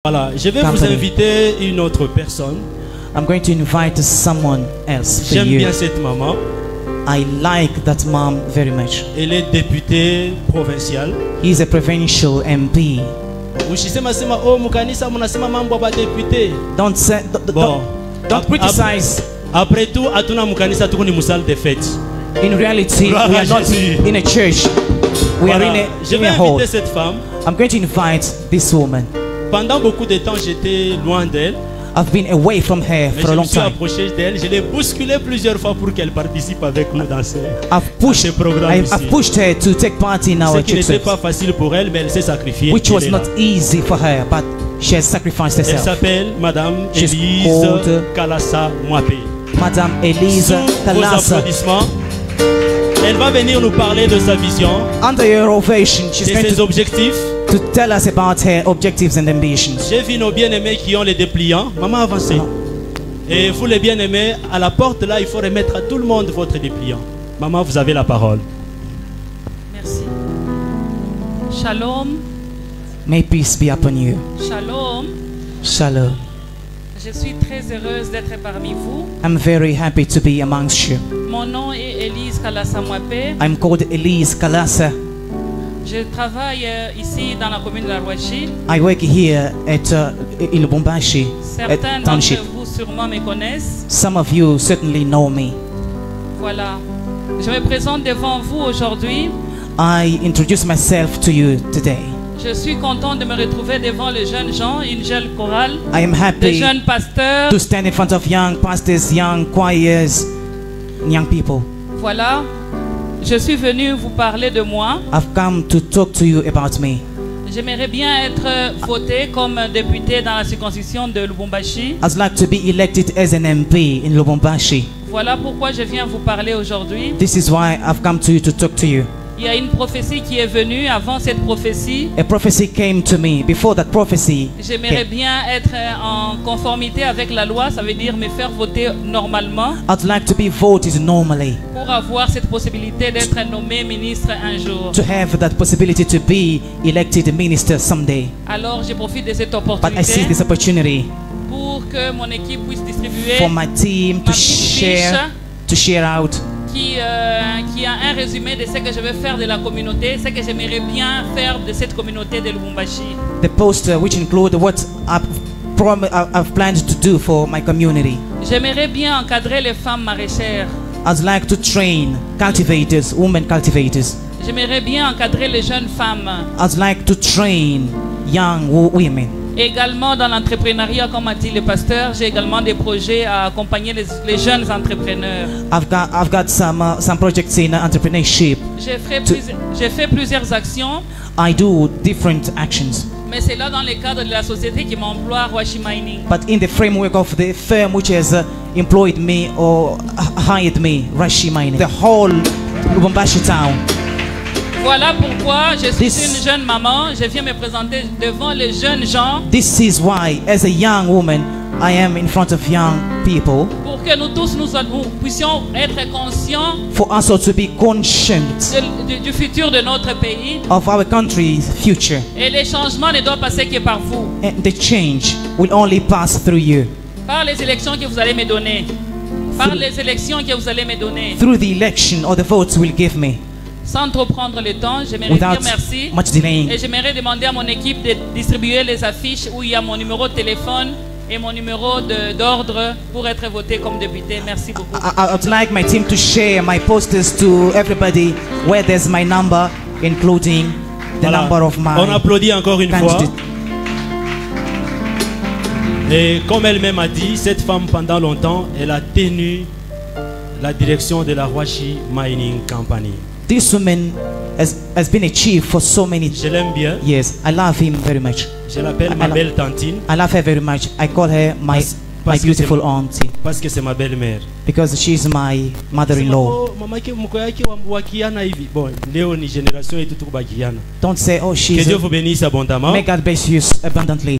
Voilà, je vais vous inviter une autre personne. I'm going to invite someone else for J'aime you. bien cette maman. I like that mom very much. Elle est députée provinciale. He's a provincial MP. Ushisema oh mukanisa munasema mambo ba député. Don't say, Bon. don't criticize. Après tout, atuna mukanisa tuko ni musale de fête. In reality, we are not in a church. We are Je in vais a hall. inviter cette femme. I'm going to invite this woman. Pendant beaucoup de temps, j'étais loin d'elle. I've been away from her Mais for je a me long suis time. approché d'elle. Je l'ai bousculée plusieurs fois pour qu'elle participe avec nous dans ces programmes ici. I've pushed her to take part in Ce our qui n'était church, pas facile pour elle, mais elle s'est sacrifiée. which Elle was est not là. easy for her, but she has sacrificed Elle herself. s'appelle Madame She's Elise called Kalasa Mwapé. Madame Elise Sous vos Kalasa. applaudissements, elle va venir nous parler de sa vision, Under your ovation, she's de going ses objectifs. to tell us about her objectives and ambitions. J'ai vu nos bien-aimés qui ont les dépliants. Maman, avancez. Et vous les bien-aimés, à la porte là, il faut remettre à tout le monde votre dépliant. Maman, vous avez la parole. Merci. Shalom. May peace be upon you. Shalom. Shalom. Je suis très heureuse d'être parmi vous. I'm very happy to be amongst you. Mon nom est Elise Kalasa Mwapé. I'm called Elise Kalasa. Je travaille ici dans la commune de la Rouachi. I work here at in Lubumbashi Certains township. d'entre vous sûrement me connaissent. Some of you certainly know me. Voilà. Je me présente devant vous aujourd'hui. I introduce myself to you today. Je suis contente de me retrouver devant les jeunes gens, une jeune chorale, I am des happy jeunes pasteurs. to stand in front of young pastors, young choirs, young people. Voilà. Je suis venue vous parler de moi. I've come to talk to you about me. J'aimerais bien être votée comme députée dans la circonscription de Lubumbashi. I'd like to be elected as an MP in Lubumbashi. Voilà pourquoi je viens vous parler aujourd'hui. This is why I've come to you to talk to you. Il y a une prophétie qui est venue. Avant cette prophétie, A prophecy came to me. Before that prophecy, j'aimerais bien être en conformité avec la loi. Ça veut dire me faire voter normalement I'd like to be voted normally, pour avoir cette possibilité d'être nommé ministre un jour. to have that possibility to be elected minister someday. Alors je profite de cette But I see opportunité this opportunity pour que mon équipe puisse distribuer for my team ma to petite share out qui a un résumé de ce que je veux faire de la communauté, ce que j'aimerais bien faire de cette communauté de Lubumbashi. the poster which include what I've planned to do for my community. J'aimerais bien encadrer les femmes maraîchères. I'd like to train cultivators, women cultivators. J'aimerais bien encadrer les jeunes femmes. I'd like to train young women. Également dans l'entrepreneuriat, comme a dit le pasteur, j'ai également des projets à accompagner les jeunes entrepreneurs. I've got some projects in entrepreneurship. J'ai fait plusieurs actions, I do different actions, mais c'est là dans le cadre de la société qui m'emploie, Rouachi Mining. but in the framework of the firm which has employed me or hired me, Rashi Mining, the whole Lubumbashi town. Voilà pourquoi je suis This- une jeune maman. Je viens me présenter devant les jeunes gens This is why, as a young woman, I am in front of young people, pour que nous tous nous puissions être conscients for us all to be conscient du futur de notre pays. of our country's future. Et les changements ne doivent passer que par vous, And the change will only pass through you, par les élections que vous allez me donner, par les élections que vous allez me donner. through the election or the votes will give me, Sans trop prendre le temps, j'aimerais dire without merci. much delaying. Et j'aimerais demander à mon équipe de distribuer les affiches où il y a mon numéro de téléphone et mon numéro d'ordre pour être voté comme député. Merci beaucoup. I'd like my team to share my posters to everybody where there's my number, including the Voilà. number of my On applaudit encore une fois. candidate. Et comme elle-même a dit, cette femme pendant longtemps, elle a tenu la direction de la Rouachi Mining Company. This woman has been a chief for so many Je l'aime bien. years. I love him very much. Je l'appelle ma belle tantine I love her very much. I call her my Parce que beautiful c'est- auntie parce que c'est ma belle-mère. because she's my mother-in-law. Oh, mama yake mko yake wa Kiana hivi. Bon, leo ni generation yetu tuko ba Kiana. Don't say, oh, Que she's. Dieu vous bénisse abondamment. May God bless you abundantly.